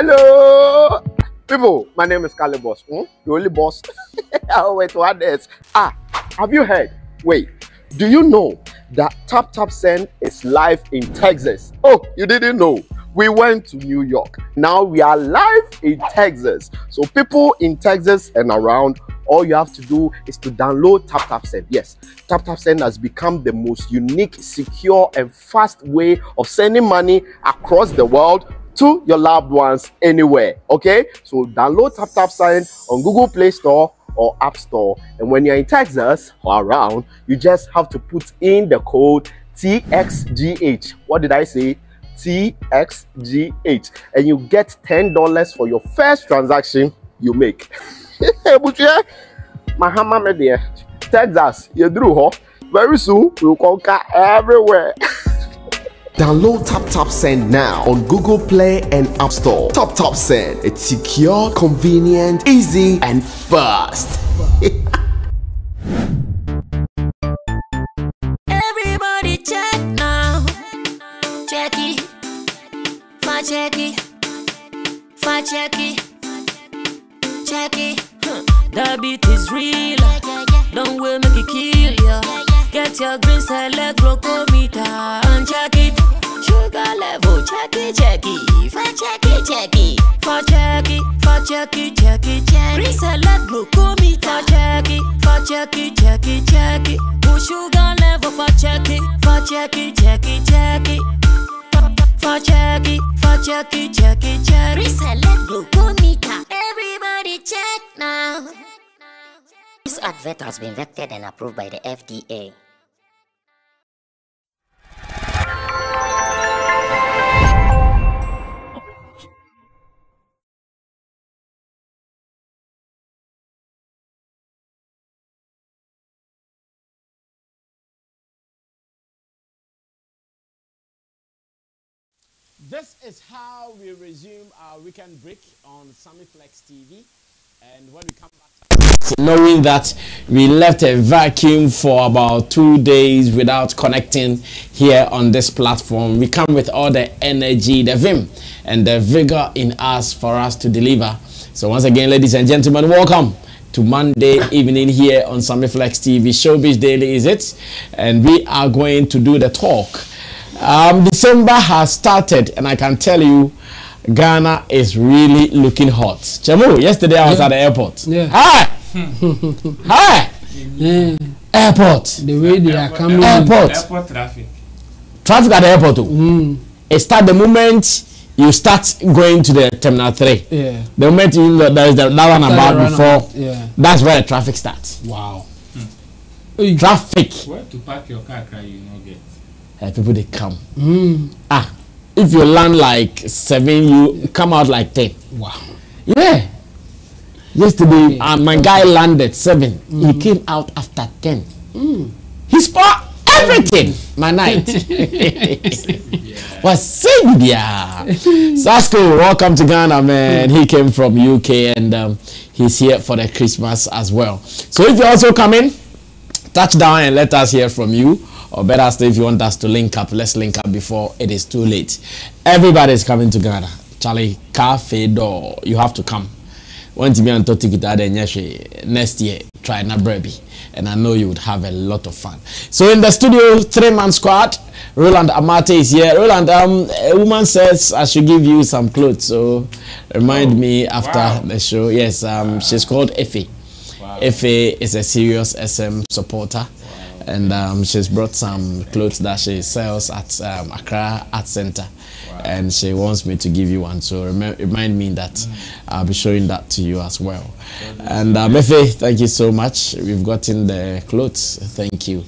Hello, people. My name is Kali Boss. The only boss. Oh, wait, what else? Have you heard? Wait, do you know that Tap Tap Send is live in Texas? Oh, you didn't know? We went to New York. Now we are live in Texas. So people in Texas and around, all you have to do is to download Tap Tap Send. Yes, Tap Tap Send has become the most unique, secure, and fast way of sending money across the world to your loved ones anywhere. Okay, so download Tap Tap Send on Google Play Store or App Store, and when you're in Texas or around, you just have to put in the code TXGH. What did I say? TXGH, and you get $10 for your first transaction you make. Texas, you drew, huh? Very soon we'll conquer everywhere. Download Tap Tap Send now on Google Play and App Store. Tap Tap Send, it's secure, convenient, easy, and fast. Everybody check now. Check it. Check it. Check it. Check it. The beat is real. Don't wait, make it kill ya. Get your green select glucometer and check it. Sugar level, check it. Check it. Check it. Check it. Green select glucometer. Check it. Check it. Put sugar level for check it. Check it. Check it. Reselect glucometer. Everybody check now. This advert has been vetted and approved by the FDA. This is how we resume our weekend break on Sammy Flex TV, and when we come back, knowing that we left a vacuum for about 2 days without connecting here on this platform, we come with all the energy, the vim, and the vigor in us for us to deliver. So once again, ladies and gentlemen, welcome to Monday evening here on Sammy Flex TV. Showbiz Daily is it, and we are going to do the talk. December has started, and I can tell you, Ghana is really looking hot. Chemu, yesterday I was at the airport. Yeah. Hi! Hi! Yeah. Airport. The way they are coming. Airport traffic. Traffic at the airport too. It starts the moment you start going to the Terminal 3. Yeah. The moment you know there is that one about before, yeah. That's where the traffic starts. Wow. Traffic. Where to park your car, you know, get. People they come. If you land like 7, you come out like 10. Wow. Yeah. Yesterday, my guy landed 7. He came out after 10. He spoiled everything. My night. Was saying Sasko, welcome to Ghana, man. He came from UK and he's here for the Christmas as well. So if you're also coming, touch down and let us hear from you. Or better still, if you want us to link up, let's link up before it is too late. Everybody is coming to Ghana. Charlie, cafe door, you have to come. Want to be on ticket next year, try na baby, and I know you would have a lot of fun. So in the studio, 3-man squad. Roland Amate is here. Roland, a woman says I should give you some clothes, so remind me after the show. Yes, she's called Effie. Effie is a serious SM supporter. And she's brought some clothes that she sells at Accra Art Center. And she wants me to give you one. So remind me that I'll be showing that to you as well. And Mefe, thank you so much. We've gotten the clothes. Thank you.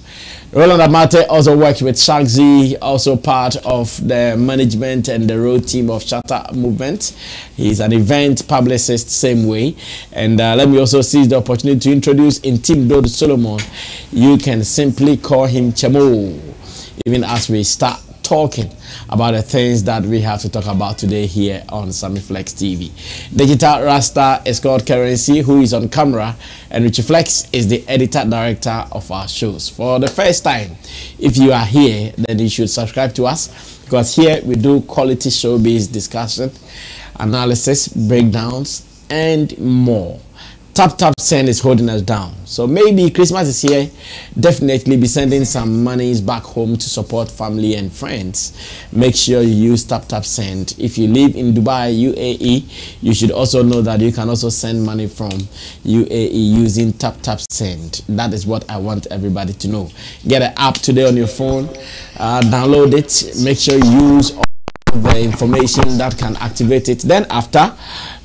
Roland Amate also works with Shagzy, also part of the management and the road team of Shatta movement. He's an event publicist, same way. And let me also seize the opportunity to introduce Intim Dod Solomon. You can simply call him Chemo, even as we start talking about the things that we have to talk about today here on Sammy Flex TV. Digital Rasta is called Currency, who is on camera, and Richie Flex is the editor-director of our shows. For the first time, if you are here, then you should subscribe to us, because here we do quality show-based discussion. analysis, breakdowns, and more. Tap Send is holding us down. So maybe Christmas is here. Definitely be sending some monies back home to support family and friends. Make sure you use Tap Send. If you live in Dubai, UAE, you should also know that you can also send money from UAE using Tap Send. That is what I want everybody to know. Get an app today on your phone. Download it. Make sure you use all the information that can activate it. Then after,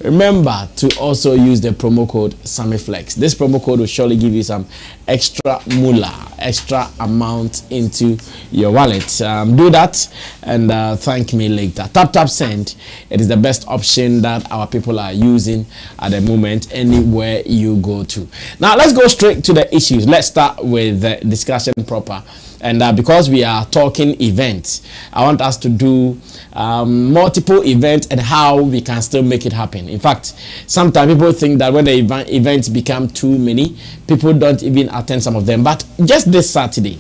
remember to also use the promo code SammyFlex. This promo code will surely give you some extra moolah, extra amount into your wallet. Do that and thank me later. Tap Send, it is the best option that our people are using at the moment anywhere you go to. Now let's go straight to the issues. Let's start with the discussion proper. And because we are talking events, I want us to do multiple events and how we can still make it happen. In fact, sometimes people think that when the events become too many, people don't even attend some of them. But just this Saturday,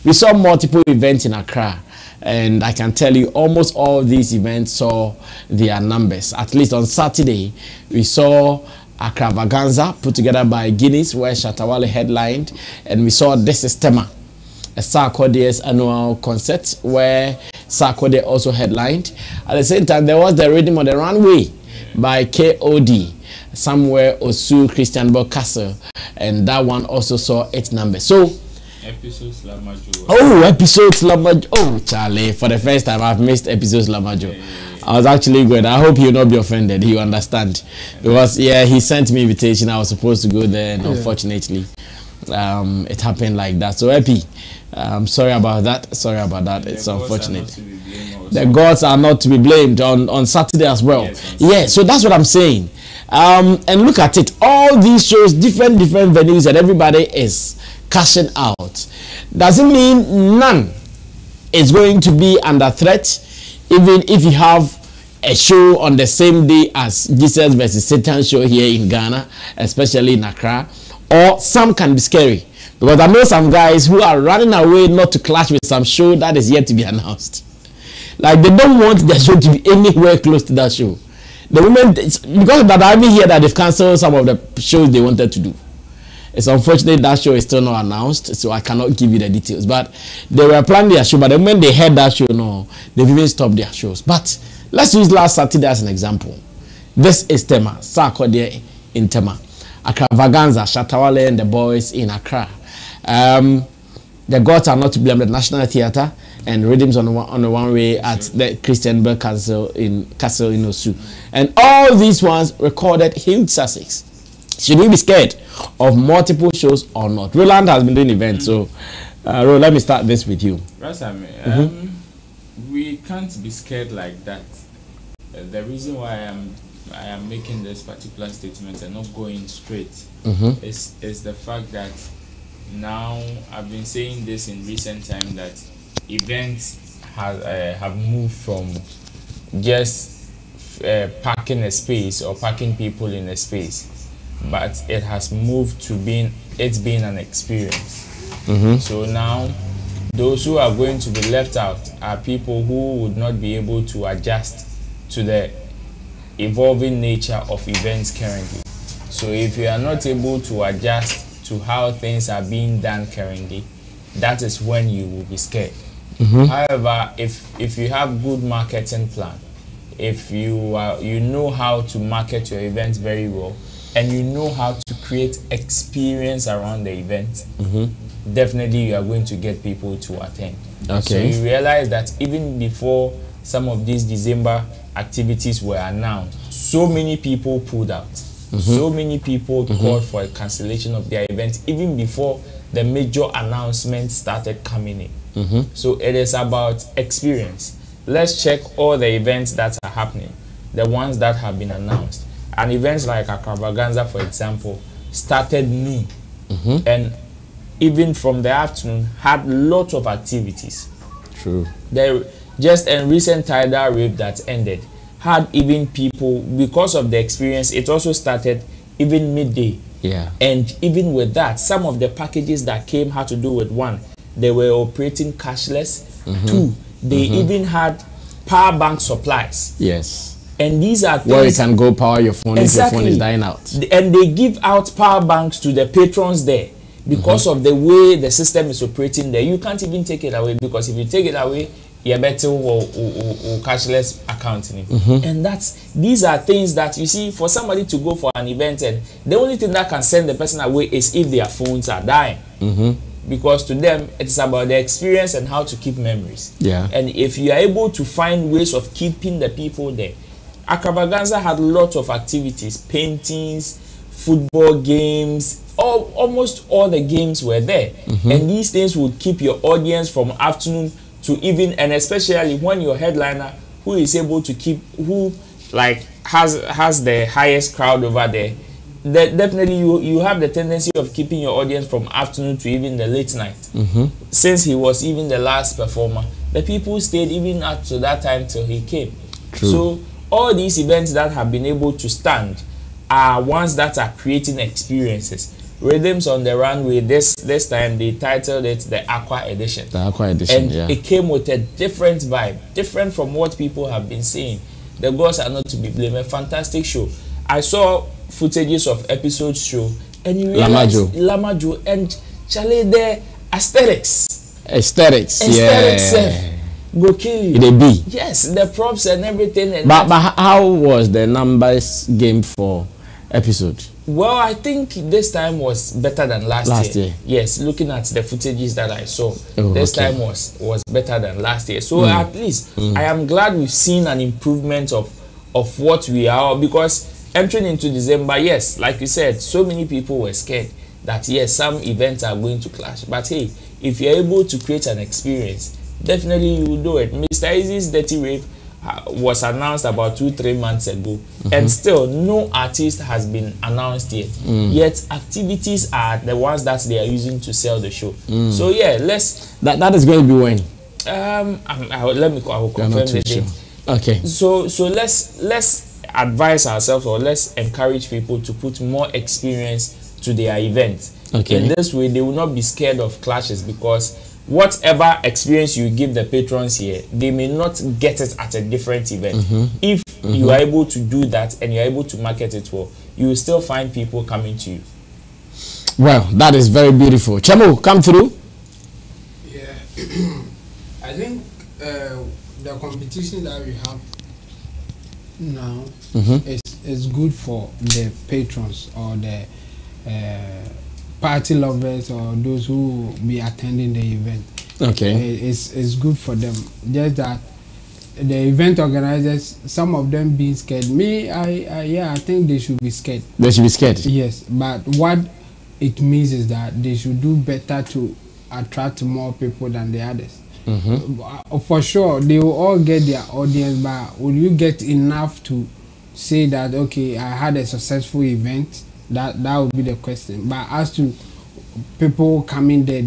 we saw multiple events in Accra. And I can tell you almost all these events saw their numbers. At least on Saturday, we saw Accra Vaganza put together by Guinness, where Shatta Wale headlined. And we saw This Is Tema, a Sarkodie's annual concert where Sarkodie also headlined. At the same time, there was the Rhythm on the Runway by KOD, somewhere Osu Christian Boy Castle, and that one also saw its numbers. So Episodes Lamajo. oh, episodes Lamajo. Oh, Charlie, for the first time I've missed episodes Lamajo. I was actually good. I hope you'll not be offended. You understand, because yeah, he sent me invitation. I was supposed to go there, and unfortunately it happened like that. So happy. Sorry about that. Sorry about that. It's unfortunate. The gods are not to be blamed on Saturday as well. Yes, so that's what I'm saying. And look at it. All these shows, different venues, and everybody is cashing out. Doesn't mean none is going to be under threat, even if you have a show on the same day as Jesus versus Satan show here in Ghana, especially in Accra. Or some can be scary, because I know some guys who are running away not to clash with some show that is yet to be announced. Like they don't want their show to be anywhere close to that show. The moment, because of that, I even hear that they've cancelled some of the shows they wanted to do. It's unfortunate that show is still not announced, so I cannot give you the details. But they were planning their show, but the moment they heard that show, no, they've even stopped their shows. But let's use last Saturday as an example. This is Tema, Sarkodie in Tema. Accra Vaganza, Shatta Wale and the boys in Accra. The gods are not to blame, the National Theatre, and Rhythms on the one way at the Christian Boy Castle in Osu. And all these ones recorded huge success. Should we be scared of multiple shows or not? Roland has been doing events, so Ro, let me start this with you. Rasami, we can't be scared like that. The reason why I am making this particular statement and not going straight is the fact that now I've been saying this in recent time that events have moved from just packing a space or packing people in a space, but it has moved to being an experience. So now those who are going to be left out are people who would not be able to adjust to the evolving nature of events currently. So if you are not able to adjust to how things are being done currently, that is when you will be scared. However, if you have good marketing plan, if you know how to market your events very well, and you know how to create experience around the event, definitely you are going to get people to attend. So you realize that even before some of these December activities were announced, so many people pulled out. So many people called for a cancellation of their events even before the major announcements started coming in. So it is about experience. Let's check all the events that are happening, the ones that have been announced. And events like Accra Vaganza, for example, started noon, and even from the afternoon had lots of activities. True. There just a recent tidal wave that ended had even people, because of the experience, it also started even midday. And even with that, some of the packages that came had to do with, one, they were operating cashless. Two, they even had power bank supplies. And these are things where you can go power your phone if your phone is dying out. And they give out power banks to the patrons there. Because of the way the system is operating there, you can't even take it away, because if you take it away, you're better or cashless accounting. And these are things that you see, for somebody to go for an event, and the only thing that can send the person away is if their phones are dying. Because to them it's about the experience and how to keep memories. And if you are able to find ways of keeping the people there, Extravaganza had lots of activities, paintings, football games, almost all the games were there. And these things would keep your audience from afternoon to even, and especially when your headliner, who is able to keep, who like has the highest crowd over there, definitely you have the tendency of keeping your audience from afternoon to even the late night. Since he was even the last performer, the people stayed even up to that time till he came. So all these events that have been able to stand are ones that are creating experiences. Rhythms on the Runway, this time they titled it the Aqua Edition. The Aqua Edition, and it came with a different vibe, different from what people have been saying. The girls are not to be blamed. A fantastic show. I saw footages of episodes show, and you realize Lamajo and Charlie, the aesthetics, yeah. Go kill you. They be. Yes, the props and everything. And but how was the numbers game for episode? Well, I think this time was better than last year. Yes, looking at the footages that I saw, this time was better than last year. So at least I am glad we've seen an improvement of what we are, because entering into December, yes, like you said, so many people were scared that yes, some events are going to clash. But hey, if you're able to create an experience, definitely you will do it. Mr. Easy's Dirty Rave was announced about 2-3 months ago, and still no artist has been announced yet. Yet activities are the ones that they are using to sell the show. So yeah, that is going to be when. I will confirm the date. Okay. So let's advise ourselves, or let's encourage people to put more experience to their event. In this way, they will not be scared of clashes, because whatever experience you give the patrons here, they may not get it at a different event. If you are able to do that and you're able to market it well, you will still find people coming to you. Well, that is very beautiful. Chamo, come through. Yeah, I think the competition that we have now is good for the patrons or the party lovers or those who will be attending the event. It's good for them. Just that the event organizers, some of them being scared. I think they should be scared. They should be scared. Yes, but what it means is that they should do better to attract more people than the others. For sure, they will all get their audience, but will you get enough to say that okay, I had a successful event? That would be the question. But as to people coming there,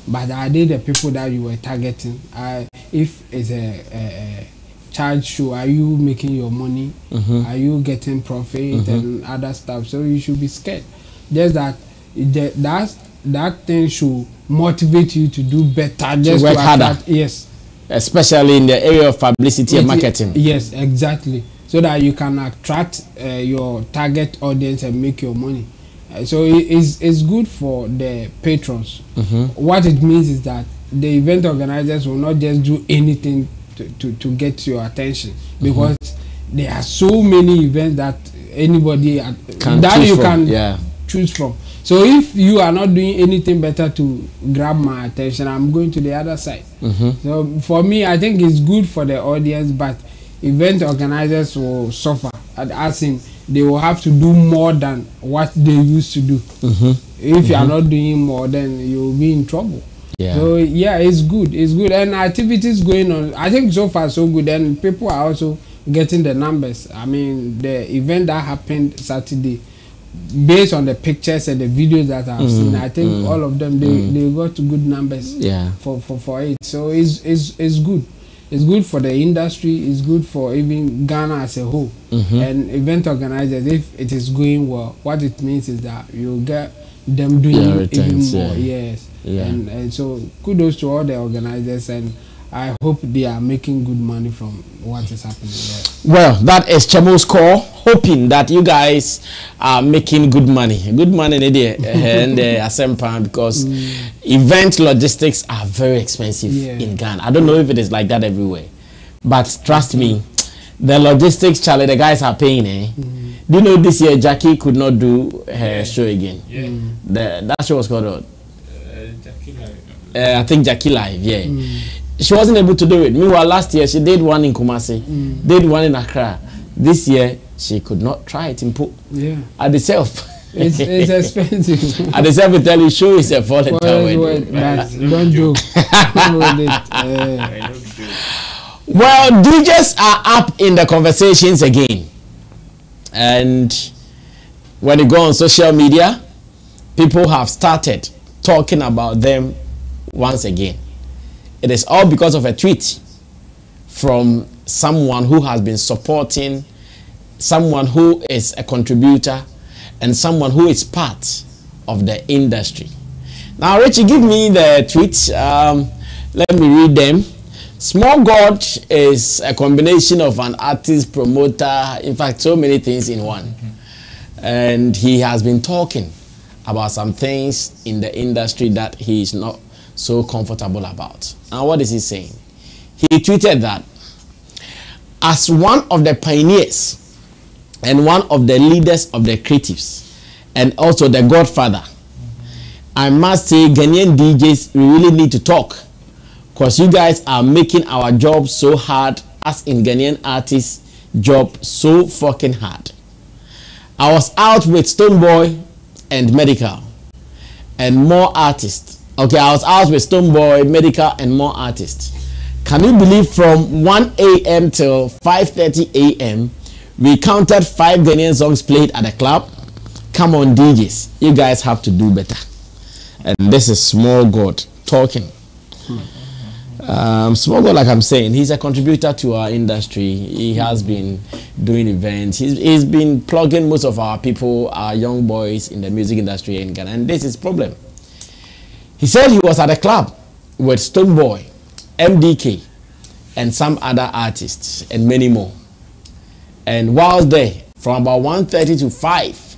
but are they the people that you were targeting? If it's a charge show, are you making your money? Are you getting profit and other stuff? So you should be scared. Just that thing should motivate you to do better. Just to work harder. Yes. Especially in the area of publicity and marketing. Yes, exactly. So that you can attract your target audience and make your money. So it's good for the patrons. What it means is that the event organizers will not just do anything to get your attention, because there are so many events that anybody can choose from. So if you are not doing anything better to grab my attention, I'm going to the other side. So for me, I think it's good for the audience, but event organizers will suffer, as in they will have to do more than what they used to do. If you are not doing more, then you will be in trouble. So yeah, it's good, and activities going on. I think so far so good, and people are also getting the numbers. I mean, the event that happened Saturday, based on the pictures and the videos that I've seen, I think all of them they got good numbers for it. So it's good. It's good for the industry. It's good for even Ghana as a whole. And event organizers, if it is going well, what it means is that you'll get them doing even more. Yes. And so kudos to all the organizers, and I hope they are making good money from what is happening there. Well, that is Chemo's call, hoping that you guys are making good money. Good money in there and Asempa, because event logistics are very expensive in Ghana. I don't know if it is like that everywhere, but trust me, the logistics, Charlie, the guys are paying. Do you know this year Jackie could not do her show again? That show was called Jackie Live. I think Jackie Live, she wasn't able to do it. Meanwhile, last year she did one in Kumasi, did one in Accra. This year she could not try it in Po. At the self. It's expensive. At the self, we tell you, show is a fallen tower. Don't joke. Well, DJs are up in the conversations again. And when you go on social media, people have started talking about them once again. It is all because of a tweet from someone who has been supporting, someone who is a contributor, and someone who is part of the industry. Now, Richie, give me the tweets. Let me read them. Small God is a combination of an artist, promoter, in fact, so many things in one. And he has been talking about some things in the industry that he is not so comfortable about. And what is he saying? He tweeted that as one of the pioneers and one of the leaders of the creatives and also the godfather, I must say Ghanaian DJs, we really need to talk, because you guys are making our job so hard, as in Ghanaian artists' job so fucking hard. I was out with Stoneboy and Medical and more artists. Okay, I was out with Stoneboy, Medical, and more artists. Can you believe from 1 a.m. till 5:30 a.m. we counted 5 Ghanaian songs played at the club? Come on, DJs, you guys have to do better. And this is Small God talking. Small God, like I'm saying, he's a contributor to our industry. He has been doing events. He's been plugging most of our people, our young boys in the music industry in Ghana. And this is problem. He said he was at a club with Stoneboy, MDK, and some other artists, and many more. And whilst there, from about 1:30 to 5,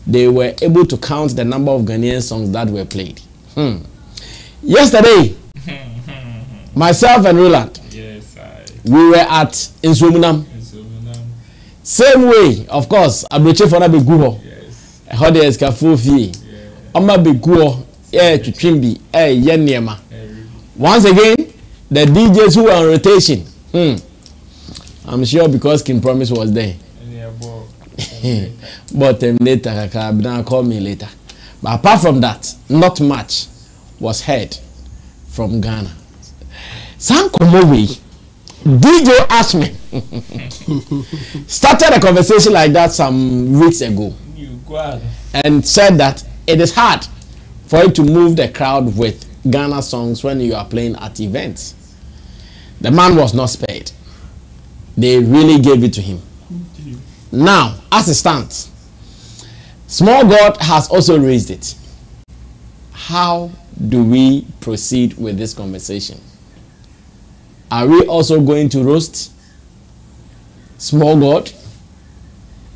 they were able to count the number of Ghanaian songs that were played. Yesterday, myself and Roland, we were at Insumunam. Same way, of course, Abreche Fona Beguho. Hode Eskafufi. Oma Beguho. Chimbi. Yeniema. Once again, the DJs who were on rotation. I'm sure because King Promise was there. But later, call me later. But apart from that, not much was heard from Ghana. Sam Komowe, DJ Asmin, started a conversation like that some weeks ago and said that it is hard for you to move the crowd with Ghana songs when you are playing at events. The man was not spared. They really gave it to him. Now, as it stands, Small God has also raised it. How do we proceed with this conversation? Are we also going to roast Small God?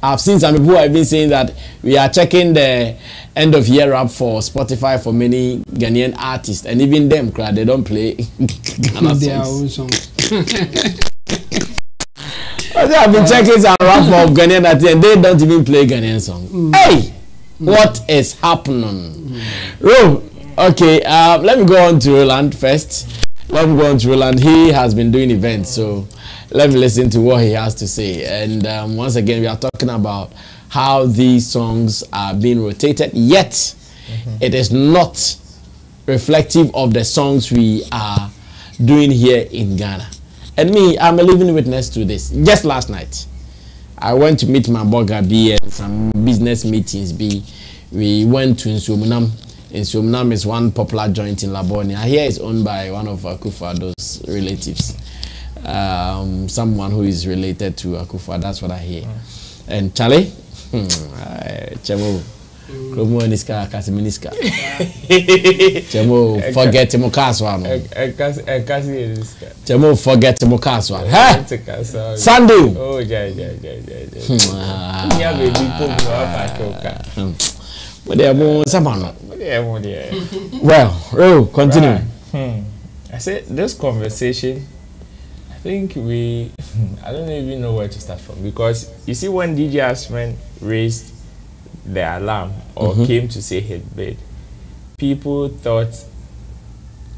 I've seen some people who have been saying that we are checking the end of year rap for Spotify for many Ghanaian artists, and even them, they don't play Ghana songs. Their own songs. I've been checking some rap of Ghanaian artists, and they don't even play Ghanaian songs. Hey, what is happening? Okay, let me go on to Roland first. Let me go on to Roland. He has been doing events, so let me listen to what he has to say. And once again, we are talking about how these songs are being rotated, yet it is not reflective of the songs we are doing here in Ghana. And me, I'm a living witness to this. Just last night, I went to meet my burger B and some business meetings B. We went to Nsumunam. Nsumunam is one popular joint in Labonia. Here is owned by one of Akufado's relatives. Someone who is related to Akufa. That's what I hear. And Charlie, Chemo, Kromo niska kasiminiska. Chemo forget mo kaswa no. Chemo forget mo kaswa. Ha? Sunday. Oh yeah. Yeah baby pop Well, continue. I said this conversation, I think I don't even know where to start from, because you see, when DJ Ashman raised the alarm or came to say his bid, people thought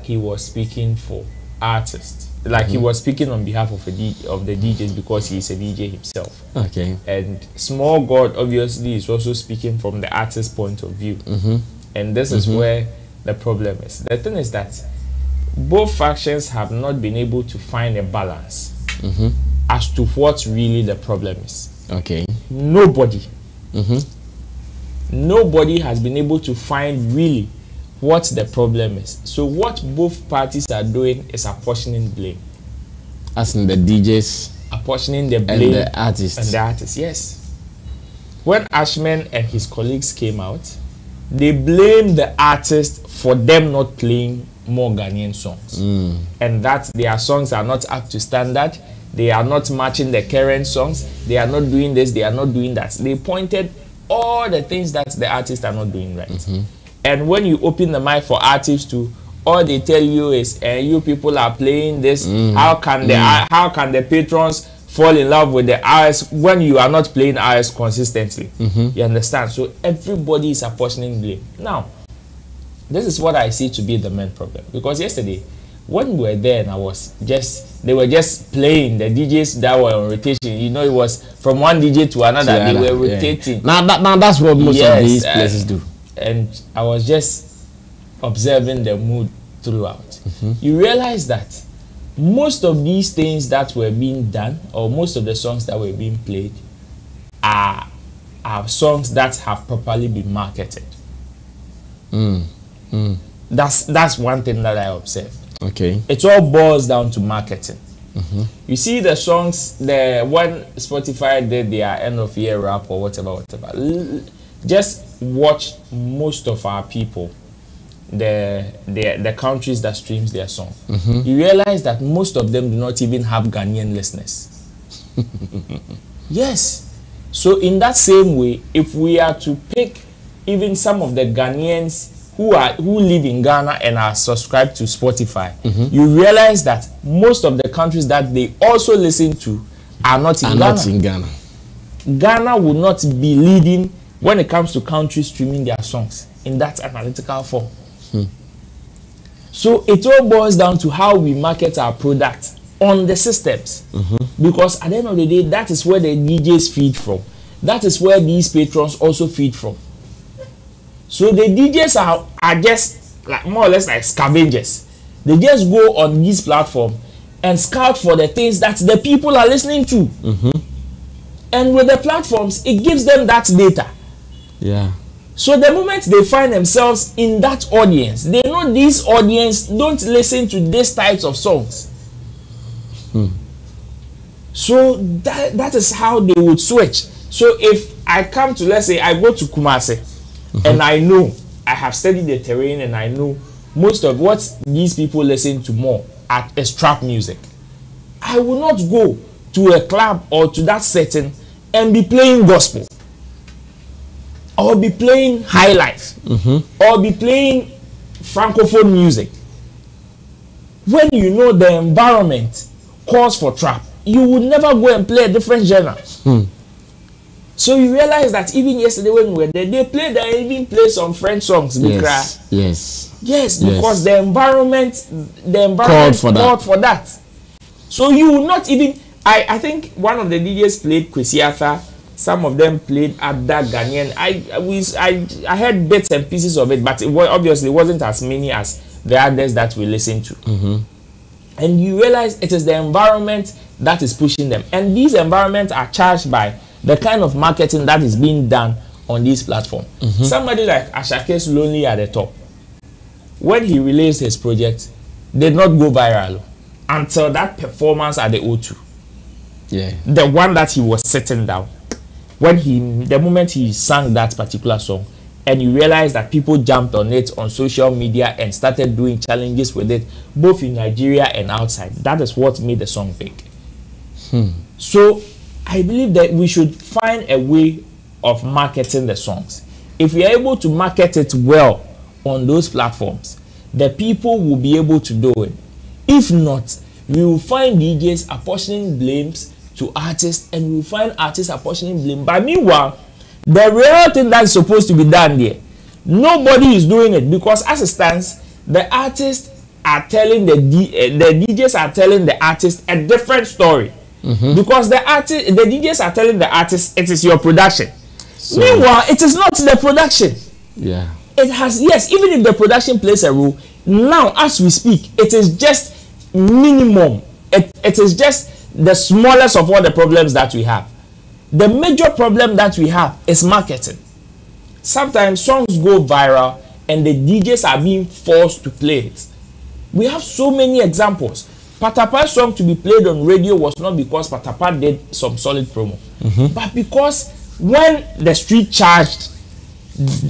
he was speaking for artists, like he was speaking on behalf of the DJs, because he's a DJ himself. Okay. And Small God obviously is also speaking from the artist's point of view. And this is where the problem is. The thing is that both factions have not been able to find a balance as to what really the problem is. Okay. Nobody has been able to find really what the problem is. So what both parties are doing is apportioning blame. As in the DJs, apportioning the blame and the artists. Yes. When Ashman and his colleagues came out, they blamed the artist for them not playing more Ghanaian songs, and that their songs are not up to standard. They are not matching the current songs. They are not doing this. They are not doing that. They pointed all the things that the artists are not doing right. And when you open the mic for artists to, all they tell you is, you people are playing this. How can the patrons fall in love with the RS when you are not playing RS consistently? You understand? So everybody is apportioning blame. Now, this is what I see to be the main problem, because yesterday when we were there and they were just playing, the DJs that were on rotation, you know, it was from one DJ to another. They were rotating. Now that's what most of these places do. And I was just observing the mood throughout. You realize that most of these things that were being done, or most of the songs that were being played, are songs that have properly been marketed. That's one thing that I observed. Okay. It all boils down to marketing. You see the songs, when Spotify did their end of year rap or whatever, just watch most of our people, the countries that streams their song. You realize that most of them do not even have Ghanaian listeners. Yes. So in that same way, if we are to pick even some of the Ghanaians who live in Ghana and are subscribed to Spotify, you realize that most of the countries that they also listen to are not in Ghana. Ghana will not be leading when it comes to countries streaming their songs in that analytical form. So it all boils down to how we market our product on the systems. Because at the end of the day, that is where the DJs feed from. That is where these patrons also feed from. So the DJs are just like more or less like scavengers. They just go on this platform and scout for the things that the people are listening to. And with the platforms, it gives them that data. Yeah. So the moment they find themselves in that audience, they know this audience don't listen to these types of songs. So that is how they would switch. So if I come to, let's say I go to Kumasi, and I know, I have studied the terrain, and I know most of what these people listen to more is trap music, I will not go to a club or to that setting and be playing gospel, or be playing high life, or be playing francophone music. When you know the environment calls for trap, you would never go and play a different genre. So you realize that even yesterday when we were there, they even played some French songs. Yes, because the environment called for that. So you will not even. I think one of the DJs played Kwesi Arthur. Some of them played Ada Ghanaian. I heard bits and pieces of it, but it obviously wasn't as many as the others that we listened to. And you realize it is the environment that is pushing them, and these environments are charged by the kind of marketing that is being done on this platform. Somebody like Ashake's Lonely at the Top, when he released his project, did not go viral until that performance at the O2. The one that he was sitting down. The moment he sang that particular song, and you realize that people jumped on it on social media and started doing challenges with it, both in Nigeria and outside. That is what made the song big. So I believe that we should find a way of marketing the songs. If we are able to market it well on those platforms, the people will be able to do it. If not, we will find DJs apportioning blames to artists, and we will find artists apportioning blame. But meanwhile, the real thing that's supposed to be done there, nobody is doing it, because as it stands, the artists are telling the DJs are telling the artists a different story. Because the DJs are telling the artists it is your production. So, meanwhile, it is not the production. Yeah. It has, yes, even if the production plays a role, now as we speak, it is just minimum. It is just the smallest of all the problems that we have. The major problem that we have is marketing. Sometimes songs go viral and the DJs are being forced to play it. We have so many examples. Patapa's song to be played on radio was not because Patapa did some solid promo, but because when the street charged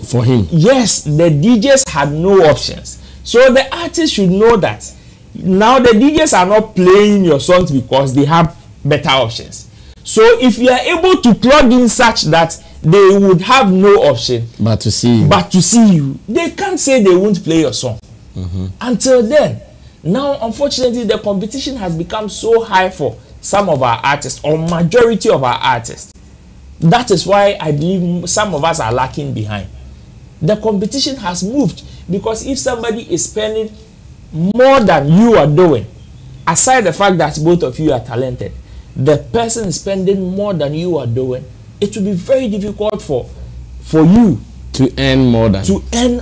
for him, yes, the DJs had no options. So the artists should know that now the DJs are not playing your songs because they have better options. So if you are able to plug in such that they would have no option but to see you, they can't say they won't play your song. Until then, now unfortunately the competition has become so high for some of our artists, or majority of our artists. That is why I believe some of us are lacking behind. The competition has moved, because if somebody is spending more than you are doing, aside the fact that both of you are talented, the person is spending more than you are doing, it will be very difficult for you to earn more than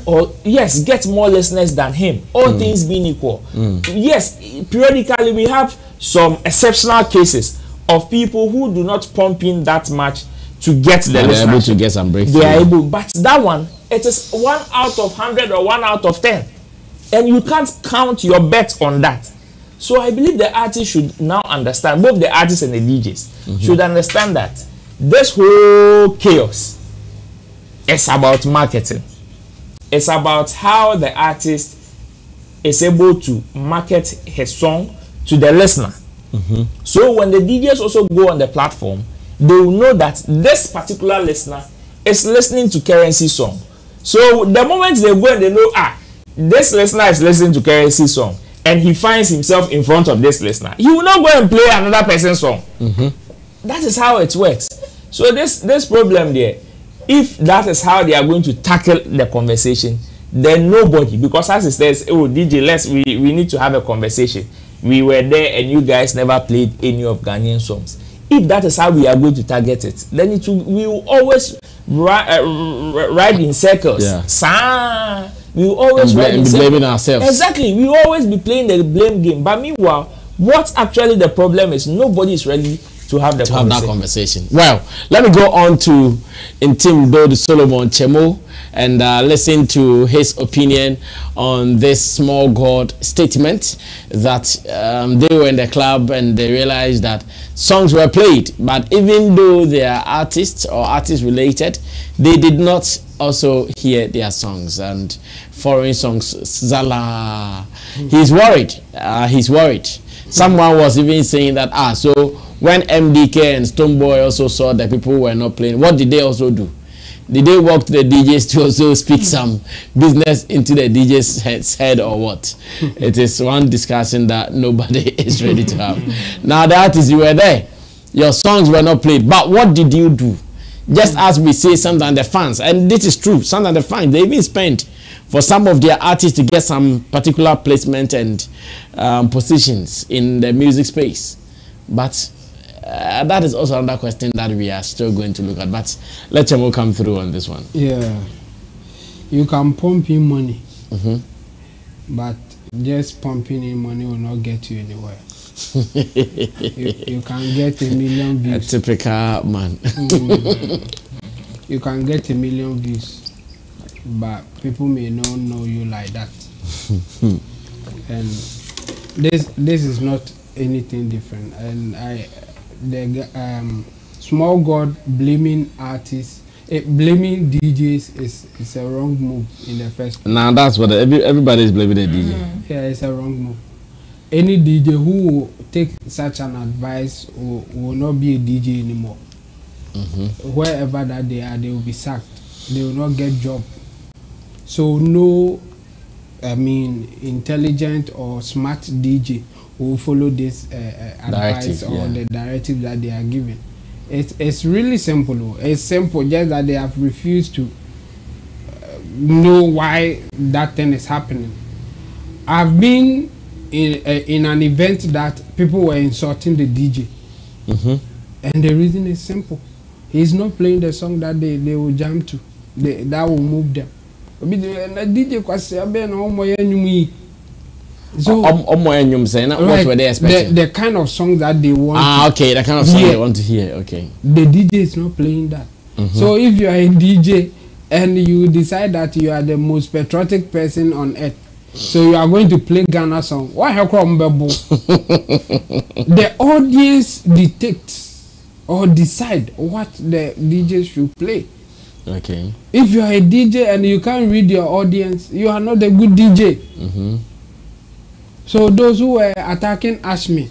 or yes, get more listeners than him, all things being equal. Yes, periodically we have some exceptional cases of people who do not pump in that much to get the listeners. They're able to get some breakthrough. They are able, but that one, it is 1 out of 100 or 1 out of 10, and you can't count your bet on that. So I believe the artists should now understand, both the artists and the DJs should understand that this whole chaos is about marketing. It's about how the artist is able to market his song to the listener. So when the DJs also go on the platform, they will know that this particular listener is listening to Currency song. So the moment they go and they know, this listener is listening to Currency song, and he finds himself in front of this listener, he will not go and play another person's song. That is how it works. So this problem there, if that is how they are going to tackle the conversation, then nobody, because as it says, oh DJ, we need to have a conversation. We were there and you guys never played any of Ghanaian songs. If that is how we are going to target it, then we will always ride in circles. Yeah. We will always ride in circles. Blaming ourselves. Exactly. We will always be playing the blame game. But meanwhile, what actually the problem is, nobody is ready to have that conversation. Well, let me go on to Intim Dode Solomon Chemo and listen to his opinion on this small God statement that they were in the club and they realized that songs were played, but even though they are artists or artist related, they did not also hear their songs and foreign songs. Zala, he's worried. He's worried. Someone was even saying that so when MDK and Stonebwoy also saw that people were not playing, what did they also do? Did they walk to the DJs to also speak some business into the DJ's head or what? It is one discussion that nobody is ready to have. Now the artists, you were there, your songs were not played, but what did you do? Just as we say, sometimes the fans, and this is true, sometimes the fans, they even spend for some of their artists to get some particular placement and positions in the music space. But that is also another question that we are still going to look at. But let Chemo come through on this one. Yeah, you can pump in money, but just pumping in money will not get you anywhere. you can get 1 million views. A typical man. You can get 1 million views, but people may not know you like that. And this is not anything different. And the small God blaming artists blaming DJs is a wrong move in the first place. Now that's what everybody is blaming the DJ. Yeah, it's a wrong move. Any DJ who will take such an advice will not be a DJ anymore. Wherever that they are, they will be sacked. They will not get job. So no, I mean, intelligent or smart DJ will follow this advice or the directive that they are given. It's really simple. It's simple, just that they have refused to know why that thing is happening. I've been in an event that people were insulting the DJ, and the reason is simple. He's not playing the song that they will jam to. That will move them. DJ so what were they expecting? The kind of song that they want. Okay, the kind of song they want to hear. Okay. The DJ is not playing that. So if you are a DJ and you decide that you are the most patriotic person on earth, so you are going to play Ghana song, why have the audience dictates or decide what the DJ should play. Okay. If you are a DJ and you can't read your audience, you are not a good DJ. So those who were attacking Ashmi,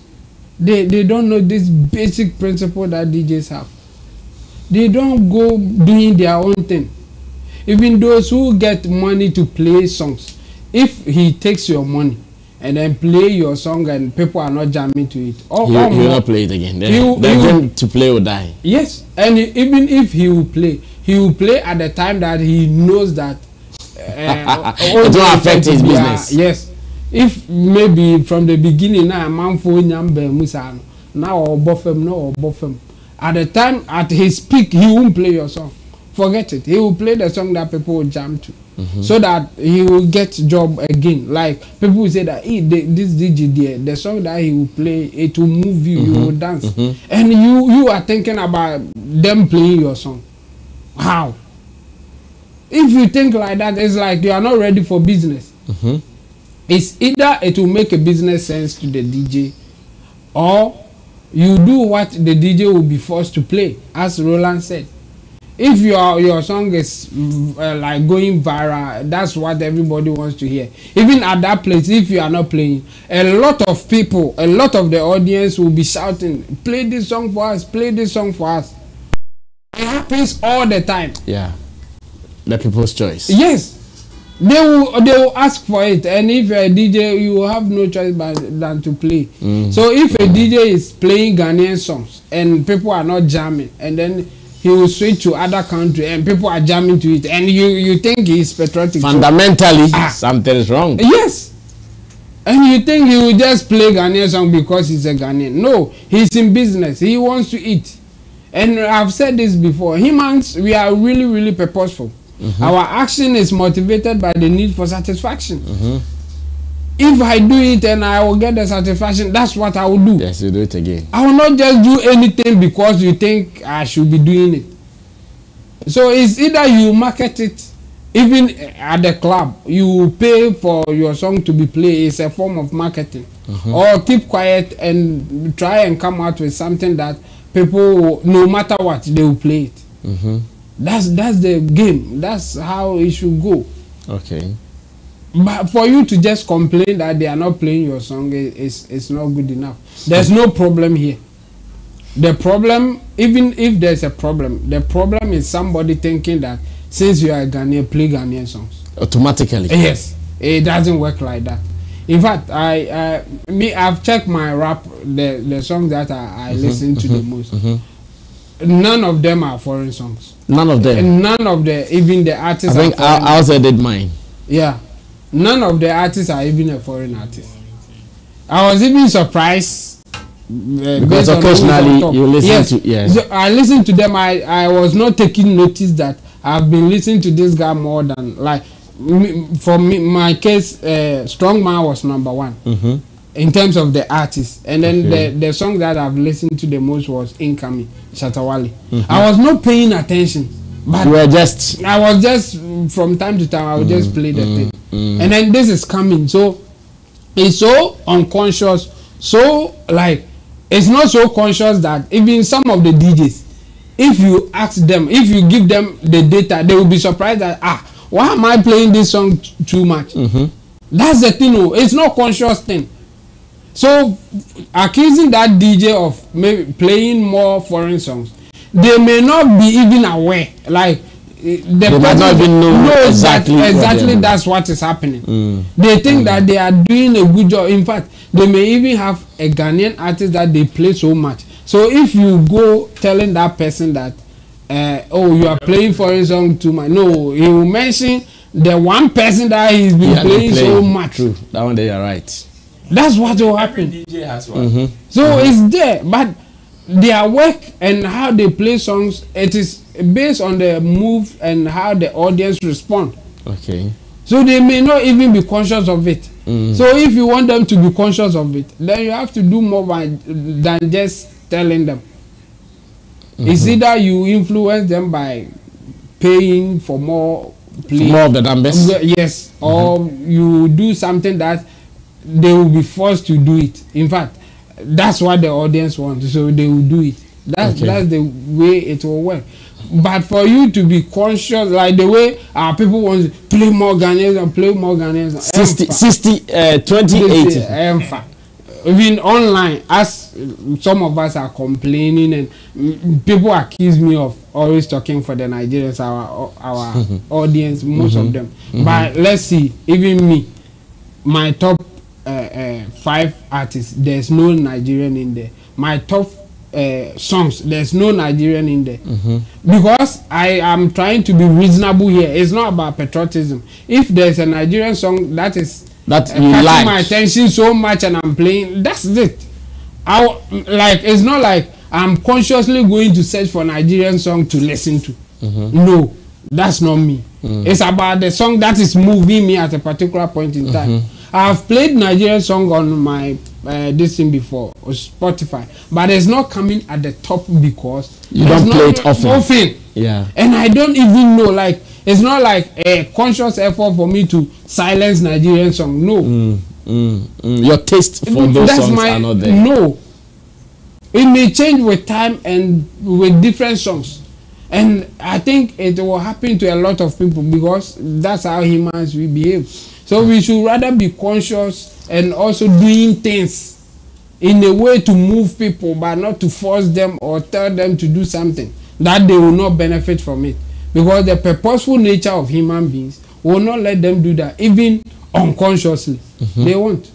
they don't know this basic principle that DJs have. They don't go doing their own thing. Even those who get money to play songs, if he takes your money and then play your song and people are not jamming to it, he will not play it again. They're going to play or die. Yes, and even if he will play at the time that he knows that it will affect his business. Yes. If maybe from the beginning now man for nyambe musa now or buffem no or buffem, at the time at his peak he won't play your song. Forget it. He will play the song that people will jam to, so that he will get job again. Like people will say that this DJ there, the song that he will play, it will move you, you will dance, and you are thinking about them playing your song. How? If you think like that, it's like you are not ready for business. It's either it will make a business sense to the DJ, or you do what the DJ will be forced to play, as Roland said. If your song is like going viral, that's what everybody wants to hear. Even at that place, if you are not playing, a lot of people, a lot of the audience will be shouting, play this song for us, play this song for us. It happens all the time. Yeah, the people's choice. Yes. They will ask for it, and if you're a DJ, you will have no choice than to play. So if a DJ is playing Ghanaian songs and people are not jamming, and then he will switch to other country and people are jamming to it, and you think he's patriotic. Fundamentally, something is wrong. Yes, and you think he will just play Ghanaian song because he's a Ghanaian. No, he's in business. He wants to eat, and I've said this before. Humans, we are really, really purposeful. Our action is motivated by the need for satisfaction. If I do it and I will get the satisfaction, that's what I will do. Yes, you do it again. I will not just do anything because you think I should be doing it. So it's either you market it, even at the club, you pay for your song to be played. It's a form of marketing. Or keep quiet and try and come out with something that people, no matter what, they will play it. That's the game. That's how it should go. Okay. But for you to just complain that they are not playing your song is not good enough. There's no problem here. The problem, even if there's a problem, the problem is somebody thinking that since you are a Ghanaian, play Ghanaian songs automatically. Yes, it doesn't work like that. In fact, I've checked my rap, the songs that I listen to the most. None of them are foreign songs. None of them. And none of even the artists. I think I also did mine. Yeah, none of the artists are even a foreign artist. I was even surprised because occasionally you listen to. Yes, so I listened to them. I was not taking notice that I've been listening to this guy more than like for me. My case, Strong Man was number one. In terms of the artist, and then the song that I've listened to the most was Incoming, Shatta Wale. I was not paying attention, but I was just from time to time I would just play the thing, and then this is coming. So it's so unconscious, so like it's not so conscious that even some of the DJs if you ask them, if you give them the data, they will be surprised that why am I playing this song too much? That's the thing. It's not conscious thing. So accusing that DJ of maybe playing more foreign songs, they may not be even aware. Like they might not even know exactly that's what is happening. They think that they are doing a good job. In fact, they may even have a Ghanaian artist that they play so much. So if you go telling that person that you are playing foreign song too much, no, he will mention the one person that he's been playing so much. True, that one they are right. That's what will happen. Every DJ has one. So it's there, but their work and how they play songs, it is based on the move and how the audience respond. Okay. So they may not even be conscious of it. So if you want them to be conscious of it, then you have to do more than just telling them. It's either you influence them by paying for more play, more of the numbers. Yes, or you do something that they will be forced to do it. In fact, that's what the audience wants, so they will do it. That's the way it will work. But for you to be conscious, like the way our people want to play more Ghanaians and play more Ghanaians, 20-80. Even online, as some of us are complaining, and people accuse me of always talking for the Nigerians, our audience, most of them. But let's see, even me, my top 5 artists, there's no Nigerian in there. My top songs, there's no Nigerian in there. Because I am trying to be reasonable here. It's not about patriotism. If there's a Nigerian song that is catching my attention so much and I'm playing, that's it. It's not like I'm consciously going to search for Nigerian song to listen to. No, that's not me. It's about the song that is moving me at a particular point in time. I've played Nigerian song on my this thing before, or Spotify, but it's not coming at the top because you don't play it often. Yeah. And I don't even know, like, it's not like a conscious effort for me to silence Nigerian song. No. Your taste for those songs are not there. No. It may change with time and with different songs. And I think it will happen to a lot of people because that's how humans we behave. So we should rather be conscious and also doing things in a way to move people, but not to force them or tell them to do something that they will not benefit from it. Because the purposeful nature of human beings will not let them do that, even unconsciously. They won't.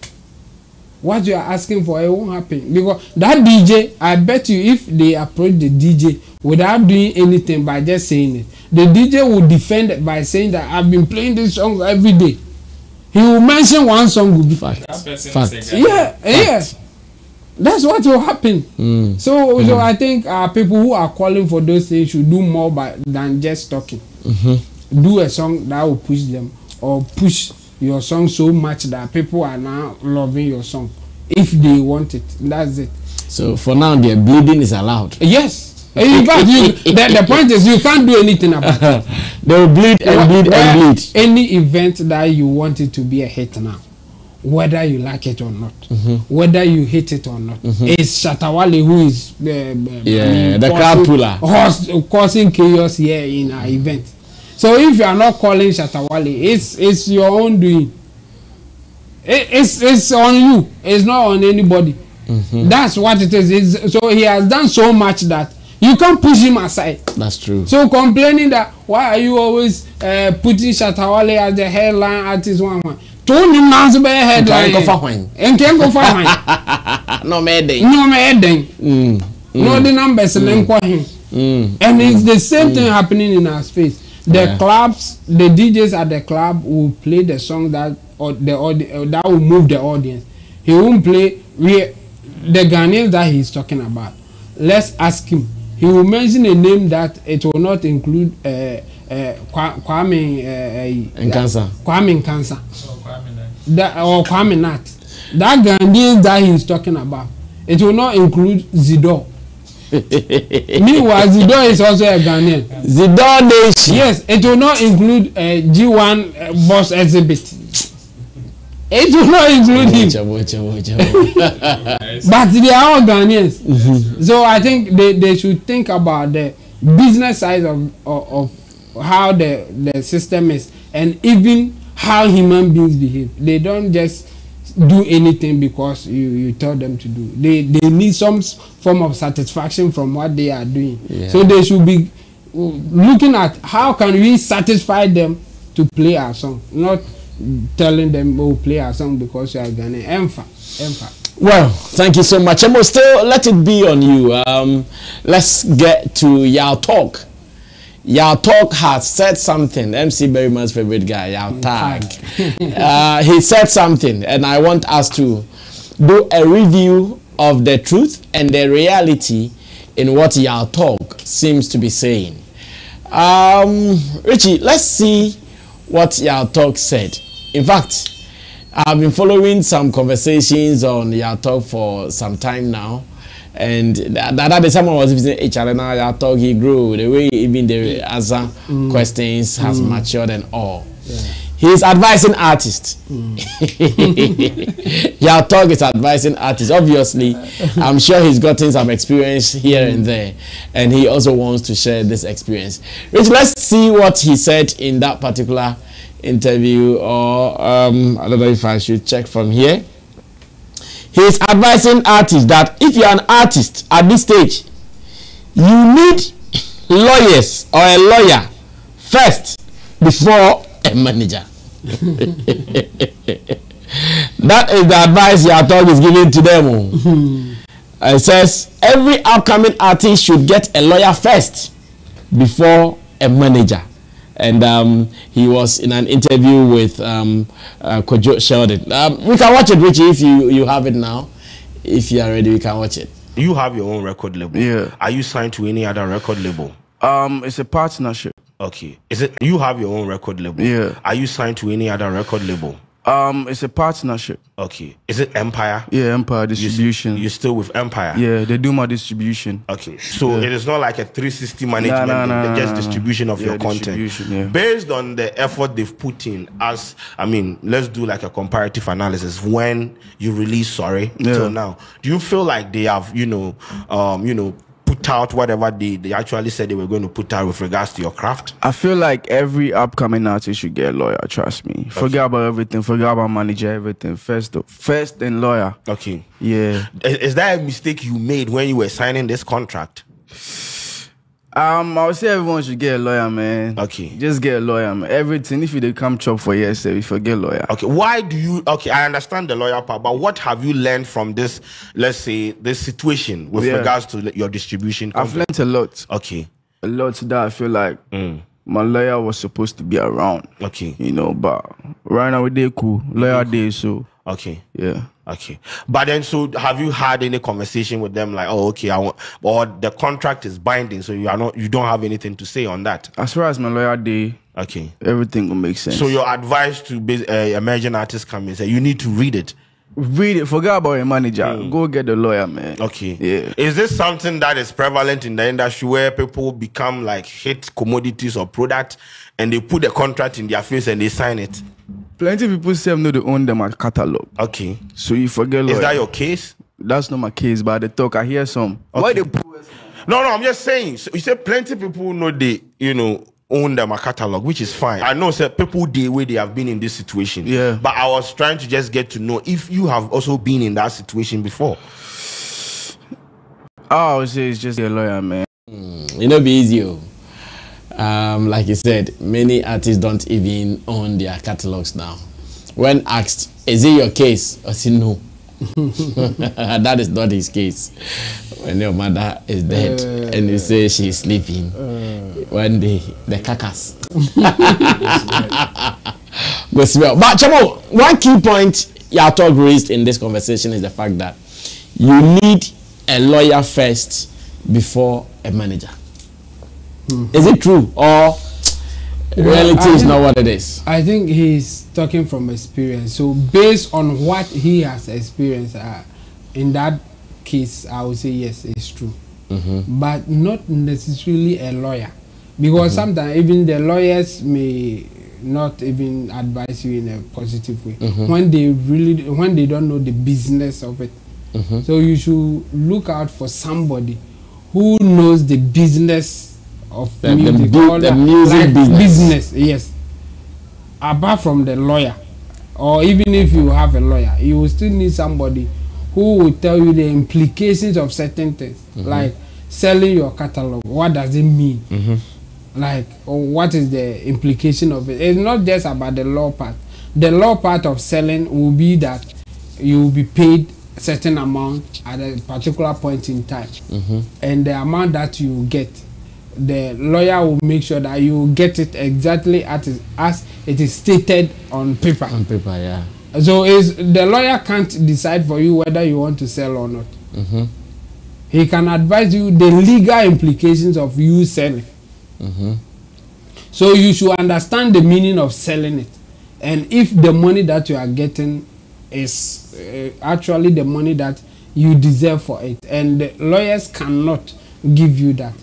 What you are asking for, it won't happen. Because that DJ, I bet you, if they approach the DJ without doing anything by just saying it, the DJ will defend it by saying that I've been playing this song every day. He will mention one song will be fact. Yeah. That's what will happen. So I think people who are calling for those things should do more than just talking. Do a song that will push them, or push your song so much that people are now loving your song if they want it. That's it. So for now, the bleeding is allowed. Yes. In fact, the point is you can't do anything about it. They will bleed and bleed and bleed. Any event that you want it to be a hit now, whether you like it or not, whether you hate it or not, it's Shatta Wale who is the crowd puller, causing chaos here in our event. So if you are not calling Shatta Wale, it's your own doing. It's on you. It's not on anybody. That's what it is. So he has done so much that you can't push him aside. That's true. So complaining that why are you always putting Shatta Wale as the headline artist one? Told him now to be a headline. And can't go for him. No medding. No the numbers and and it's the same thing happening in our space. The clubs, the DJs at the club will play the song that that will move the audience. He won't play the Ghanaians that he's talking about. Let's ask him. He will mention a name that it will not include Kwame Nkrumah or Kwame Nat. That Ghanaian that he's talking about, it will not include Zidor. Meanwhile, Zidor is also a Ghanaian. Zidor Nation. Yes, it will not include G1 Boss Exhibit. It will not include him. But they are all Ghanaians. So I think they should think about the business side of how the system is, and even how human beings behave. They don't just do anything because you tell them to do. They need some form of satisfaction from what they are doing. Yeah. So they should be looking at how can we satisfy them to play our song, not telling them, oh, play our song because you are Ghanaian. Empha. Well, thank you so much. Emo, still let it be on you. Let's get to Yao Talk. Yao Talk has said something. MC Berryman's favorite guy, Yao Tag. He said something, and I want us to do a review of the truth and the reality in what Yao Talk seems to be saying. Richie, let's see what Yao Talk said. In fact, I've been following some conversations on Yao Talk for some time now. And that day someone was visiting HR, now Yao Talk, he grew. The way even the answer questions has matured and all. Yeah. He's advising artists. Yao Talk is advising artists. Obviously, I'm sure he's gotten some experience here and there. And he also wants to share this experience. Rich, let's see what he said in that particular interview. Or I don't know if I should check from here. He's advising artists that if you're an artist at this stage, you need lawyers or a lawyer first before a manager. That is the advice Yao Talk is giving to them. It says every upcoming artist should get a lawyer first before a manager. And he was in an interview with Kojo Sheldon. We can watch it, Richie, if you have it now. If you are ready, we can watch it. You have your own record label. Yeah. Are you signed to any other record label? It's a partnership. Okay. Is it you have your own record label? Yeah. Are you signed to any other record label? It's a partnership. Okay. Is it Empire? Yeah, Empire Distribution. You're still with Empire? Yeah, they do my distribution. Okay. So it is not like a 360 management, just distribution of your content. Yeah. Based on the effort they've put in, let's do like a comparative analysis. When you release Sorry till now, do you feel like they have, put out whatever they actually said they were going to put out with regards to your craft? I feel like every upcoming artist should get a lawyer, trust me. Forget about everything, forget about manager, everything. First then lawyer. Okay. Yeah. Is that a mistake you made when you were signing this contract? I would say everyone should get a lawyer, man. Okay. Just get a lawyer, man. Everything, if you come chop for years, if you get a lawyer. Okay. Why do you, I understand the lawyer part, but what have you learned from this, let's say, this situation with regards to your distribution company? I've learned a lot. Okay. A lot that I feel like my lawyer was supposed to be around. Okay. But right now they cool. Lawyer day, so. Okay. Yeah. Okay. But then, so have you had any conversation with them like, oh, okay, or the contract is binding, so you don't have anything to say on that? As far as my lawyer day, okay, everything will make sense. So your advice to emerging artists come and say, you need to read it. Read it. Forget about your manager. Go get the lawyer, man. Okay. Yeah. Is this something that is prevalent in the industry where people become like hit commodities or products and they put the contract in their face and they sign it? Plenty of people say know they own them at catalog. Okay. So you forget lawyer. Is that your case? That's not my case, but the talk I hear some. Okay. Why they No, I'm just saying. So you say plenty of people know they, own them a catalog, which is fine. I know people the way they have been in this situation. Yeah. But I was trying to just get to know if you have also been in that situation before. I would say it's just a lawyer, man. Be easy. Like you said, many artists don't even own their catalogs now. When asked, is it your case? I say no. That is not his case. When your mother is dead and you say she's sleeping, one day the kakas. Goes well. But Chamo, one key point Yao Talk raised in this conversation is the fact that you need a lawyer first before a manager. Is it true, or reality is not what it is? I think he's talking from experience. So based on what he has experienced, in that case, I would say yes, it's true. But not necessarily a lawyer, because sometimes even the lawyers may not even advise you in a positive way when they don't know the business of it. So you should look out for somebody who knows the business of The music, the music like business. yes. Apart from the lawyer, or even if you have a lawyer, you will still need somebody who will tell you the implications of certain things, like selling your catalog. What does it mean? Like, what is the implication of it? It's not just about the law part. The law part of selling will be that you will be paid a certain amount at a particular point in time, and the amount that you get, the lawyer will make sure that you get it exactly as it is stated on paper. On paper, yeah. So the lawyer can't decide for you whether you want to sell or not. He can advise you the legal implications of you selling. So you should understand the meaning of selling it, and if the money that you are getting is actually the money that you deserve for it, and the lawyers cannot give you that.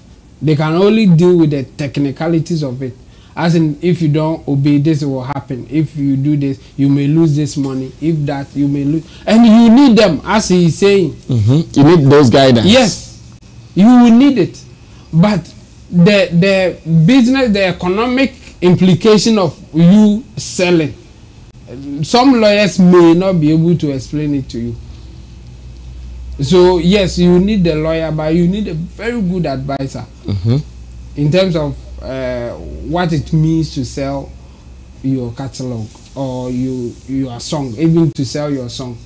They can only deal with the technicalities of it, as in, if you don't obey, this will happen. If you do this, you may lose this money. If that, you may lose, and you need them, as he is saying. You need those guidance. Yes, you will need it, but the business, the economic implication of you selling, some lawyers may not be able to explain it to you. So yes, you need the lawyer, but you need a very good advisor in terms of what it means to sell your catalog or your song, even to sell your song.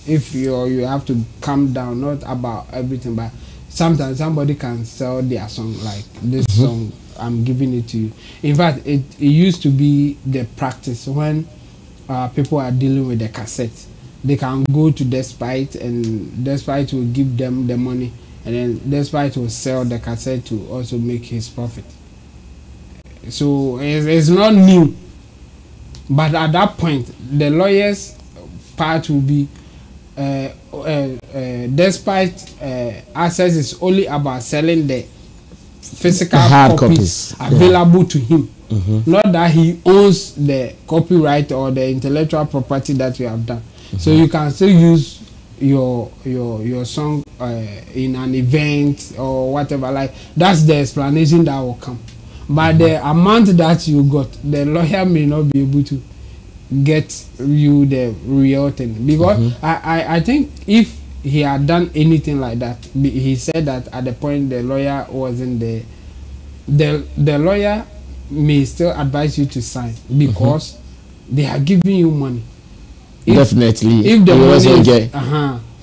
If you have to calm down, not about everything, but sometimes somebody can sell their song, like this song, I'm giving it to you. In fact, it used to be the practice when people are dealing with the cassette. They can go to Despite, and Despite will give them the money, and then Despite will sell the cassette to also make his profit. So it's not new, but at that point, the lawyer's part will be Despite access is only about selling the physical copies available to him, not that he owns the copyright or the intellectual property that you have done. So you can still use your song in an event or whatever. Like, that's the explanation that will come. But the amount that you got, the lawyer may not be able to get you the real thing, because I think if he had done anything like that, he said that at the point the lawyer wasn't there, the lawyer may still advise you to sign, because they are giving you money. Definitely. If the money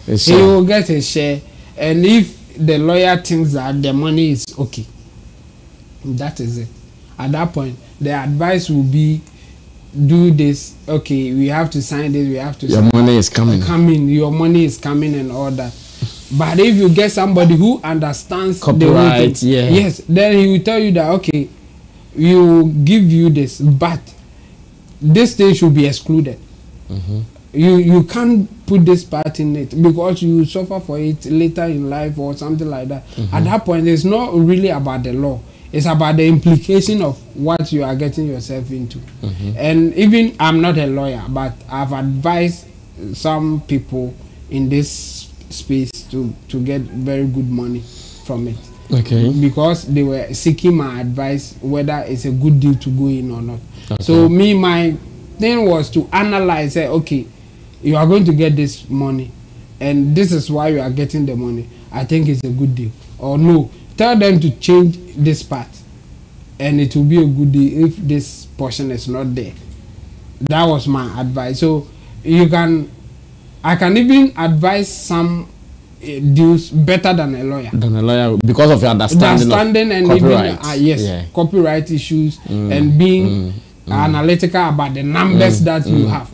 is, he will get a share, and if the lawyer thinks that the money is okay, that is it. At that point, the advice will be, do this. Okay, we have to sign this. We have to. Your money is coming. Your money is coming, and all that. But if you get somebody who understands copyright, the yes, then he will tell you that, okay, we will give you this, but this thing should be excluded. You can't put this part in it, because you suffer for it later in life or something like that. At that point, it's not really about the law. It's about the implication of what you are getting yourself into. And even, I'm not a lawyer, but I've advised some people in this space to get very good money from it. Okay. Because they were seeking my advice whether it's a good deal to go in or not. Okay. So my thing was to analyze, say, okay, you are going to get this money, and this is why you are getting the money. I think it's a good deal. Or no, tell them to change this part, and it will be a good deal if this portion is not there. That was my advice. So I can even advise some deals better than a lawyer. Because of your understanding and copyright. Even, copyright issues and being analytical about the numbers that you have.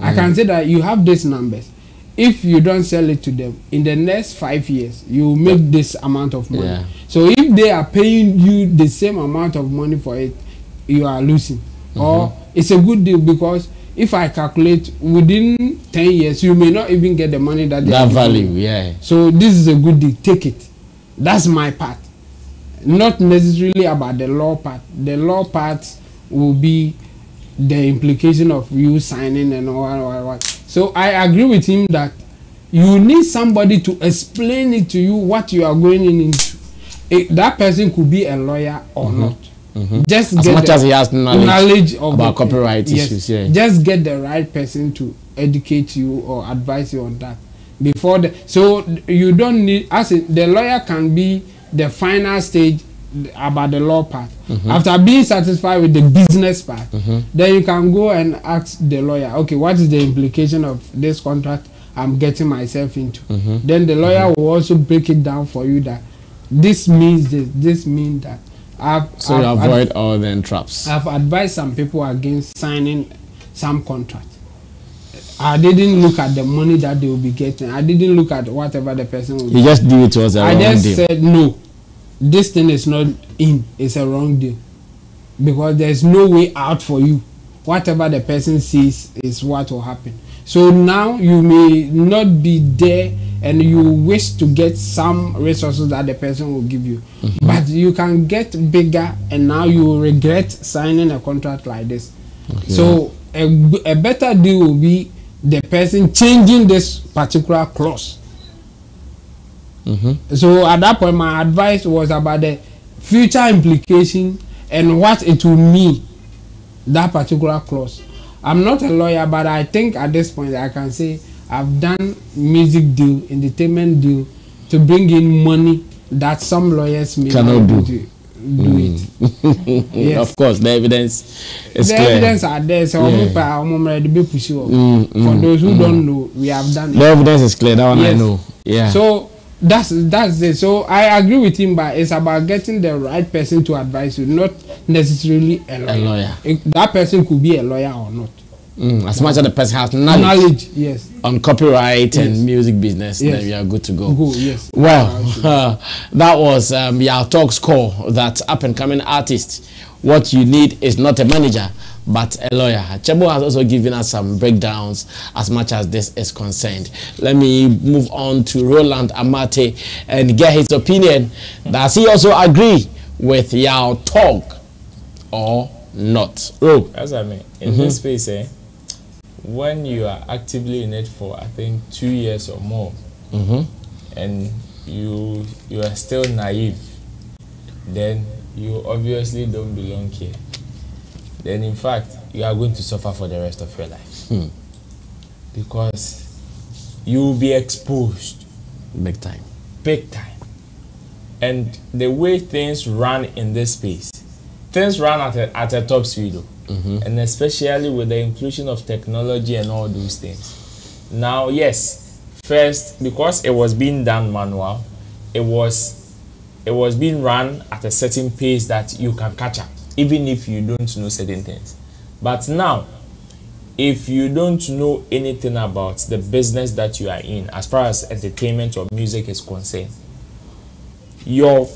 I can say that you have these numbers. If you don't sell it to them, in the next 5 years, you will make this amount of money. So if they are paying you the same amount of money for it, you are losing. Or it's a good deal, because if I calculate within 10 years, you may not even get the money that value. So this is a good deal. Take it. That's my part. Not necessarily about the law part. The law part will be the implication of you signing and all. So I agree with him that you need somebody to explain it to you what you are going into. that person could be a lawyer or not. Just as get much as he has knowledge of about copyright issues. Yeah. Just get the right person to educate you or advise you on that before so you don't need, as the lawyer can be the final stage about the law part. After being satisfied with the business part, then you can go and ask the lawyer, okay, what is the implication of this contract I'm getting myself into? Then the lawyer will also break it down for you that this means this means that. So you avoid all the traps. I've advised some people against signing some contract. I didn't look at the money that they will be getting. I didn't look at whatever the person will. You just do it towards a wrong deal. I just said no. This thing is not in. It's a wrong deal because there's no way out for you. Whatever the person sees is what will happen. So now you may not be there and you wish to get some resources that the person will give you, but you can get bigger and now you will regret signing a contract like this. So a better deal will be the person changing this particular clause. So at that point my advice was about the future implication and what it will mean, that particular clause. I'm not a lawyer, but I think at this point I can say I've done music deal, entertainment deal to bring in money that some lawyers may cannot do it. Yes. Of course, the evidence is the clear. Evidence are there, so I'm ready to push you. For those who don't know, we have done it. The evidence is clear. That one I know. Yeah. So that's it. So I agree with him, but it's about getting the right person to advise you, not necessarily a lawyer. That person could be a lawyer or not. As much as the person has knowledge yes, on copyright and music business, then we are good to go. Yes. Well, that was Yao Talk's call, that up-and-coming artist. What you need is not a manager, but a lawyer. Chebo has also given us some breakdowns as much as this is concerned. Let me move on to Roland Amate and get his opinion. Does he also agree with Yao Talk or not? As I mean, in this space, when you are actively in it for, I think, 2 years or more, and you are still naive, then you obviously don't belong here. Then in fact, you are going to suffer for the rest of your life. Because you will be exposed. Big time. Big time. And the way things run in this space, things run at a top speed. And especially with the inclusion of technology and all those things. Now, yes, first, because it was being done manual, it was being run at a certain pace that you can catch up, even if you don't know certain things. But now, if you don't know anything about the business that you are in, as far as entertainment or music is concerned, your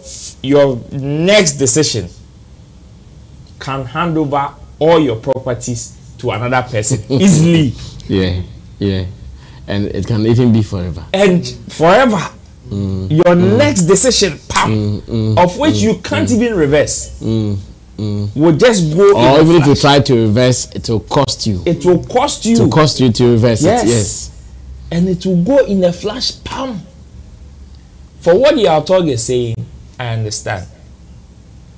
next decision can hand over all your properties to another person easily. Yeah. And it can even be forever. And forever. Your next decision, of which you can't even reverse, will just go. Or even if you try to reverse, it will cost you. It will cost you. It will cost you to reverse it. Yes. And it will go in a flash, pam. For what the author is saying, I understand.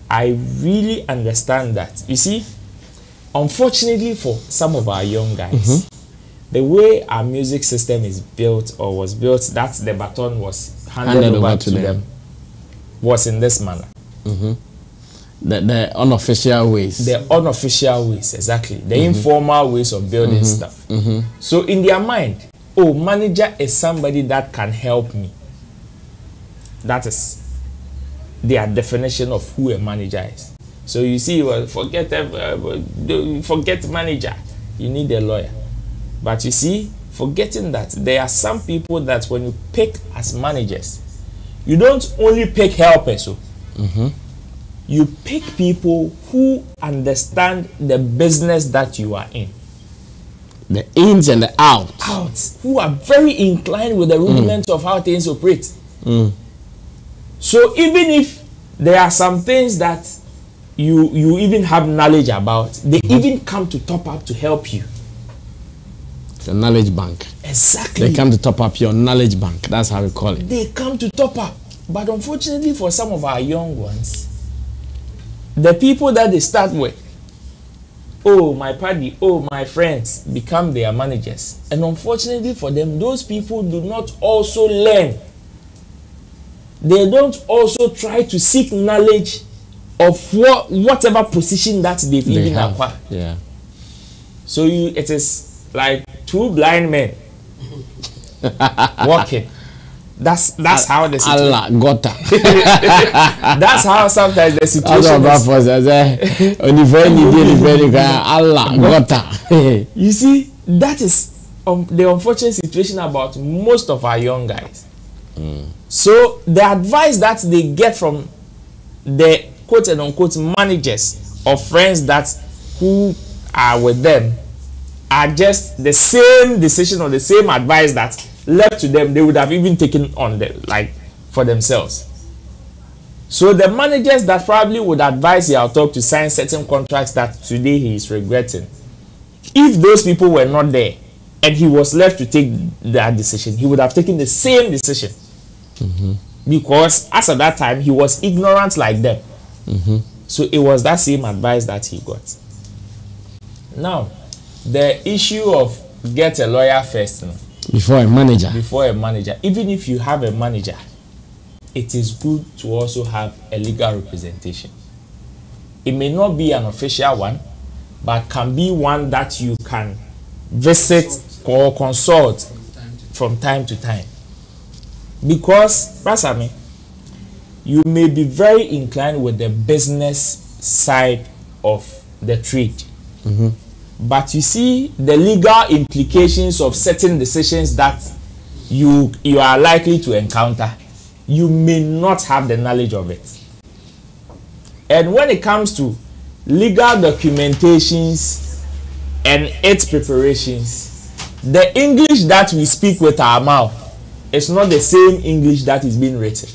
I really understand that. You see, unfortunately for some of our young guys, the way our music system is built or was built, that the baton was handed over to them, was in this manner. The unofficial ways. The unofficial ways, exactly. The informal ways of building stuff. So in their mind, oh, manager is somebody that can help me. That is their definition of who a manager is. So you see, forget manager. You need a lawyer. But you see, forgetting that there are some people that when you pick as managers, you don't only pick helpers. You pick people who understand the business that you are in. The ins and the outs. Who are very inclined with the rudiments of how things operate. So even if there are some things that you even have knowledge about, they even come to top up to help you. It's a knowledge bank. Exactly. They come to top up your knowledge bank. That's how we call it. They come to top up. But unfortunately for some of our young ones, the people that they start with, oh my party, oh my friends, become their managers. And unfortunately for them, those people do not also learn. They don't also try to seek knowledge of whatever position that they've even acquired. Yeah. So it is like two blind men walking. That's how the situation. Allah gota. That's how sometimes the situation is. Allah gota. You see, that is the unfortunate situation about most of our young guys. So the advice that they get from the quote and unquote managers or friends that who are with them are just the same decision or the same advice that left to them they would have even taken on them, like for themselves. So the managers that probably would advise Yautog to sign certain contracts that today he is regretting, if those people were not there and he was left to take that decision, he would have taken the same decision. Because as at that time he was ignorant like them. So it was that same advice that he got. Now the issue of get a lawyer first, before a manager. Before a manager, even if you have a manager, it is good to also have a legal representation. It may not be an official one, but can be one that you can visit or consult from time to time. Because, Brasami, you may be very inclined with the business side of the trade. But you see the legal implications of certain decisions that you are likely to encounter. You may not have the knowledge of it. And when it comes to legal documentations and its preparations, the English that we speak with our mouth is not the same English that is being written.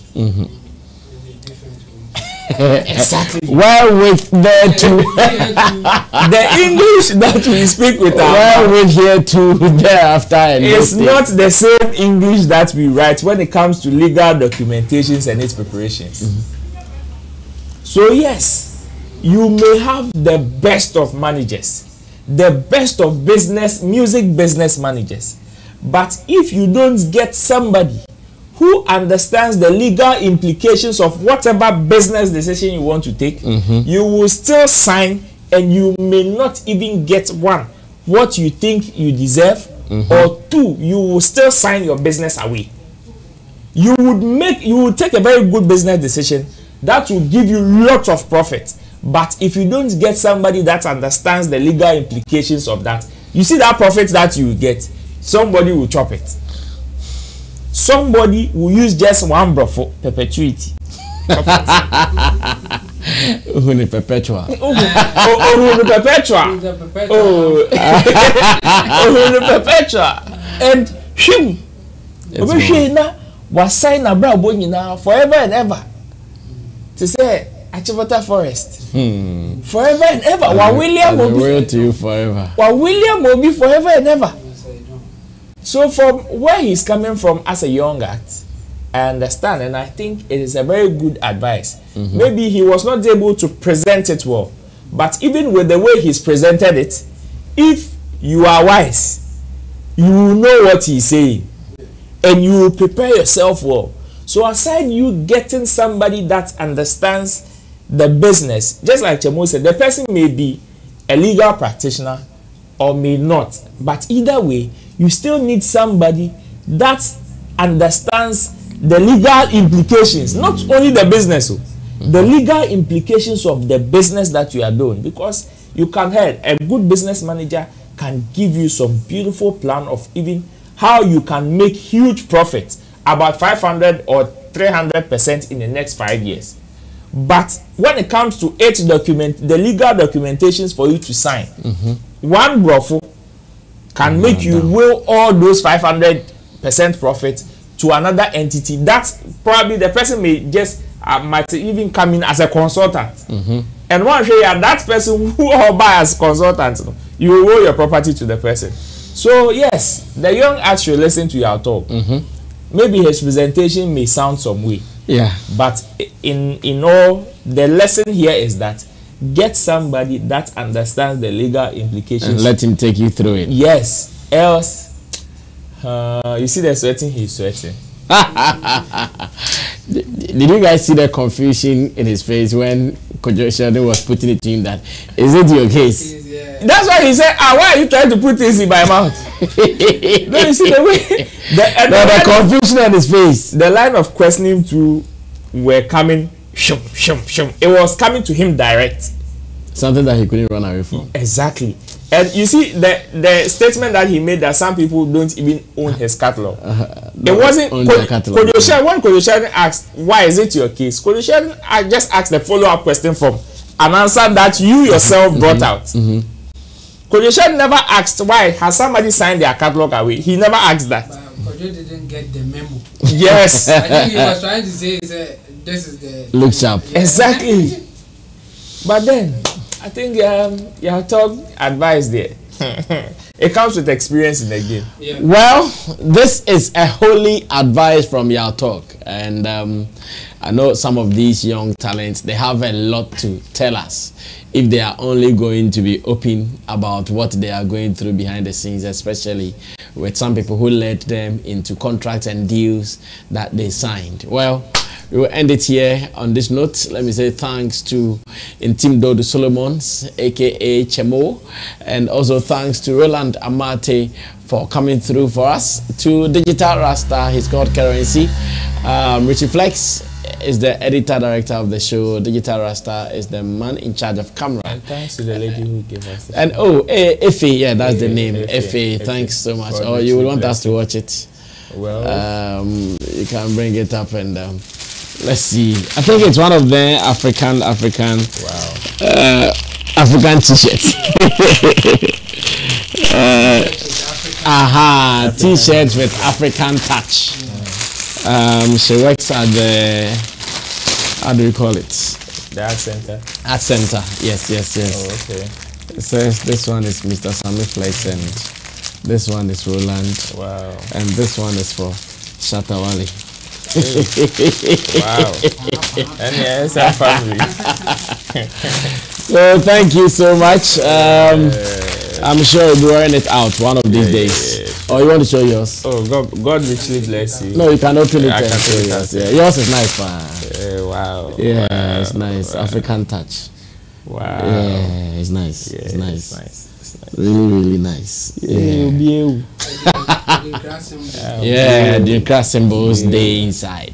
Exactly. Well, with there too. The English that we speak with our with here too thereafter. It's not the same English that we write when it comes to legal documentations and its preparations. So yes, you may have the best of managers, the best of music business managers, but if you don't get somebody who understands the legal implications of whatever business decision you want to take, you will still sign and you may not even get one, what you think you deserve, or two, you will still sign your business away. You would take a very good business decision that will give you lots of profit. But if you don't get somebody that understands the legal implications of that, you see that profit that you get, somebody will chop it. Somebody will use just one bro for perpetuity. Perpetua. Perpetua. And him. Was sign a bra now forever and ever. To say Achivota Forest. Forever and ever. While William will be to you forever. While William will be forever and ever. So from where he's coming from as a young act, I understand, and I think it is a very good advice. Maybe he was not able to present it well, but even with the way he's presented it, if you are wise, you will know what he's saying, and you will prepare yourself well. So aside you getting somebody that understands the business, just like Chemo said, the person may be a legal practitioner or may not, but either way, you still need somebody that understands the legal implications, not only the business, the legal implications of the business that you are doing. Because you can hear a good business manager can give you some beautiful plan of even how you can make huge profits, about 500 or 300% in the next 5 years. But when it comes to the legal documentations for you to sign, one brofo can make you will all those 500% profit to another entity. That's probably the person may just might even come in as a consultant. And once you are that person who all buy as consultant, you will owe your property to the person. So yes, the young act should listen to your talk. Maybe his presentation may sound some way, Yeah. But in all, the lesson here is that get somebody that understands the legal implications and let him take you through it. Yes, else you see the sweating, he's sweating. Did you guys see the confusion in his face when Kojo Sheldon was putting it to him that, is it your case? That's why he said, why are you trying to put this in my mouth? No, you see the way the confusion on his face. The line of questioning too were coming. It was coming to him direct. Something that he couldn't run away from. Exactly. And you see the statement that he made that some people don't even own his catalog. It wasn't when Kojo Sheldon asked, why is it your case? Kojo Sheldon just asked the follow-up question from an answer that you yourself brought out. Kojo Sheldon never asked, why has somebody signed their catalog away? He never asked that. Kojo didn't get the memo. Yes. I think he was trying to say, this is the... Look sharp. Yeah. Exactly. But then, I think you have talked advice there. It comes with experience in the game. Yeah. Well, this is a holy advice from Yao Talk, and I know some of these young talents, they have a lot to tell us if they are only going to be open about what they are going through behind the scenes, especially with some people who led them into contracts and deals that they signed. Well, we will end it here on this note. Let me say thanks to Intim Dodo Solomons, aka Chemo, and also thanks to Roland Amate for coming through for us. To Digital Rasta, his called Currency. Richie Flex is the editor director of the show. Digital Rasta is the man in charge of camera. And thanks to the lady who gave us the and show. Efe, yeah, that's the name. Efe, thanks so much. Oh, you will want us to watch it. Well, you can bring it up and let's see. I think it's one of the African t-shirts. T-shirts with African touch. She works at the, how do you call it? The art center. Art center. Yes. Oh, okay. It says this one is Mr. Sammy Flex and this one is Roland. Wow. And this one is for Shatta Wale. Wow. And yes, our family. So thank you so much. I'm sure you'll be wearing it out one of these days. Oh, you want to show yours? Oh, God richly bless you. No, you can open it. I can show yours. Yeah. Yours is nice, man. Wow. Yeah, wow. It's nice. Wow. African touch. Wow. Yeah, it's nice. Yeah, it's nice. It's nice. Really nice. Yeah. Yeah, the crash symbols day inside.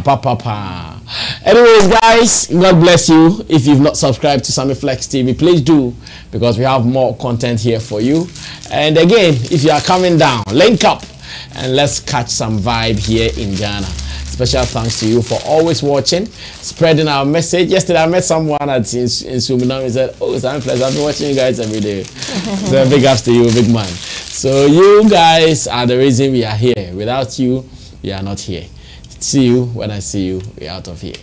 Pa. Anyways, guys, God bless you. If you've not subscribed to Sammy Flex TV, please do, because we have more content here for you. And again, if you are coming down, link up and let's catch some vibe here in Ghana. Special thanks to you for always watching, spreading our message. Yesterday, I met someone in Suminam. He said, "Oh, Sammy Flex, I've been watching you guys every day." So big ups to you, big man. So you guys are the reason we are here. Without you, we are not here. See you when I see you. We're out of here.